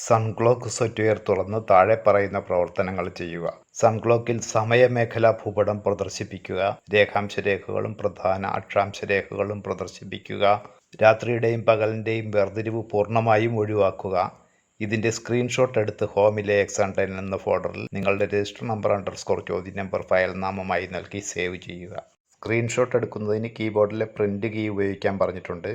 Sunclock software തുറന്ന് താഴെ പറയുന്ന പ്രവർത്തനങ്ങൾ ചെയ്യുക. സൺക്ലോക്കിൽ സമയമേഖലാ ഭൂപടം പ്രദർശിപ്പിക്കുക. രേഖാംശരേഖകളും പ്രധാന അക്ഷാംശരേഖകളും പ്രദർശിപ്പിക്കുക. രാത്രിയുടെയും പകലിൻ്റെയും വേർതിരിവ് പൂർണ്ണമായും ഒഴിവാക്കുക. ഇതിൻ്റെ സ്ക്രീൻഷോട്ട് എടുത്ത് ഹോമിലെ X110 എന്ന ഫോൾഡറിൽ നിങ്ങളുടെ രജിസ്റ്റർ നമ്പർ ചോദ്യം നമ്പർ ഫയൽ നാമമായി നൽകി സേവ് ചെയ്യുക. സ്ക്രീൻഷോട്ട് എടുക്കുന്നതിന് കീബോർഡിലെ പ്രിന്റ് കീ ഉപയോഗിക്കാൻ പറഞ്ഞിട്ടുണ്ട്.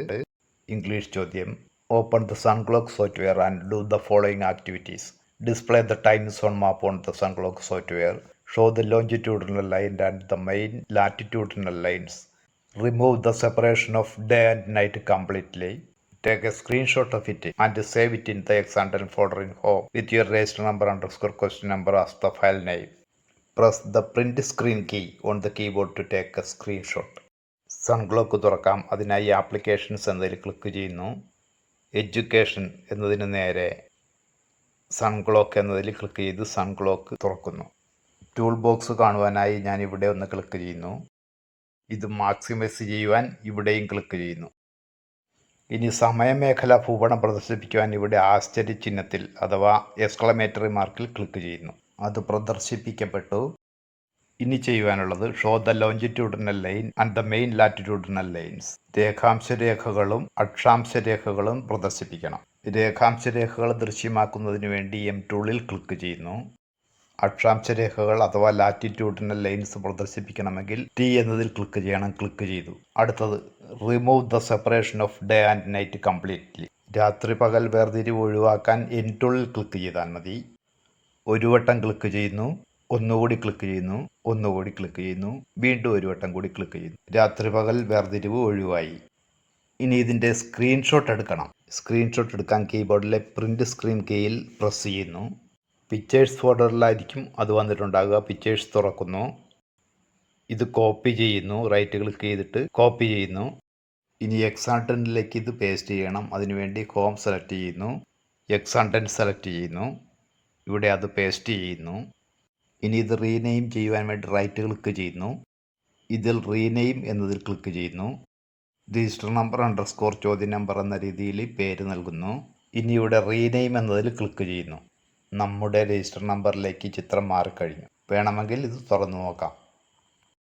ഇംഗ്ലീഷ് ചോദ്യം: Open the SunClock software and do the following activities. Display the time zone map on the SunClock software. Show the longitudinal line and the main latitudinal lines. Remove the separation of day and night completely. Take a screenshot of it and save it in the X110 folder in home with your register number question number as the file name. Press the print screen key on the keyboard to take a screenshot. Sunclock തുറക്കാം. അതിനായി applications എന്നതിൽ click ചെയ്യുന്നു. Education എന്നതിന് നേരെ Sunclock എന്നതിൽ click ചെയ്ത് Sunclock തുറക്കുന്നു. Tool box കാണുവാനായി ഞാൻ ഇവിടെ ഒന്ന് ക്ലിക്ക് ചെയ്യുന്നു. ഇത് മാക്സിമൈസ് ചെയ്യുവാൻ ഇവിടെയും ക്ലിക്ക് ചെയ്യുന്നു. ഇനി സമയമേഖല ഭൂപടം പ്രദർശിപ്പിക്കുവാൻ ഇവിടെ ആശ്ചര്യചിഹ്നത്തിൽ അഥവാ എക്സ്ക്ലമേറ്ററി മാർക്കിൽ ക്ലിക്ക് ചെയ്യുന്നു. അത് പ്രദർശിപ്പിക്കപ്പെട്ടു. ഇനി ചെയ്യുവാനുള്ളത് show the longitudinal line and the main latitudinal lines. രേഖാംശരേഖകളും അക്ഷാംശരേഖകളും പ്രദർശിപ്പിക്കണം. രേഖാംശരേഖകൾ ദൃശ്യമാക്കുന്നതിന് വേണ്ടി എം ടൂളിൽ ക്ലിക്ക് ചെയ്യുന്നു. അക്ഷാംശരേഖകൾ അഥവാ ലാറ്റിറ്റ്യൂഡിനൽ ലൈൻസ് പ്രദർശിപ്പിക്കണമെങ്കിൽ ടി എന്നതിൽ ക്ലിക്ക് ചെയ്യണം. ക്ലിക്ക് ചെയ്തു. അടുത്തത് remove the separation of day and night completely. രാത്രി പകൽ വേർതിരിവ് ഒഴിവാക്കാൻ എൻ ടൂളിൽ ക്ലിക്ക് ചെയ്താൽ മതി. ഒരു വട്ടം ക്ലിക്ക് ചെയ്യുന്നു. ഒന്നുകൂടി ക്ലിക്ക് ചെയ്യുന്നു. ഒന്നുകൂടി ക്ലിക്ക് ചെയ്യുന്നു. വീണ്ടും ഒരു വട്ടം കൂടി ക്ലിക്ക് ചെയ്യുന്നു. രാത്രി പകൽ വേർതിരിവ് ഒഴിവായി. ഇനി ഇതിൻ്റെ സ്ക്രീൻഷോട്ട് എടുക്കണം. സ്ക്രീൻഷോട്ട് എടുക്കാൻ കീബോർഡിലെ പ്രിന്റ് സ്ക്രീൻ കീയിൽ പ്രസ് ചെയ്യുന്നു. പിക്ചേഴ്സ് ഫോൾഡറിലായിരിക്കും അത് വന്നിട്ടുണ്ടാകുക. പിക്ചേഴ്സ് തുറക്കുന്നു. ഇത് കോപ്പി ചെയ്യുന്നു. റൈറ്റ് ക്ലിക്ക് ചെയ്തിട്ട് കോപ്പി ചെയ്യുന്നു. ഇനി X110 ഇത് പേസ്റ്റ് ചെയ്യണം. അതിനുവേണ്ടി ഹോം സെലക്ട് ചെയ്യുന്നു. X110 സെലക്ട് ചെയ്യുന്നു. ഇവിടെ അത് പേസ്റ്റ് ചെയ്യുന്നു. ഇനി ഇത് റീനെയിം ചെയ്യുവാൻ വേണ്ടി റൈറ്റ് ക്ലിക്ക് ചെയ്യുന്നു. ഇതിൽ റീനെയിം എന്നതിൽ ക്ലിക്ക് ചെയ്യുന്നു. രജിസ്റ്റർ നമ്പർ ചോദ്യം നമ്പർ എന്ന രീതിയിൽ പേര് നൽകുന്നു. ഇനി ഇവിടെ റീനെയിം എന്നതിൽ ക്ലിക്ക് ചെയ്യുന്നു. നമ്മുടെ രജിസ്റ്റർ നമ്പറിലേക്ക് ചിത്രം മാറിക്കഴിഞ്ഞു. വേണമെങ്കിൽ ഇത് തുറന്നു നോക്കാം.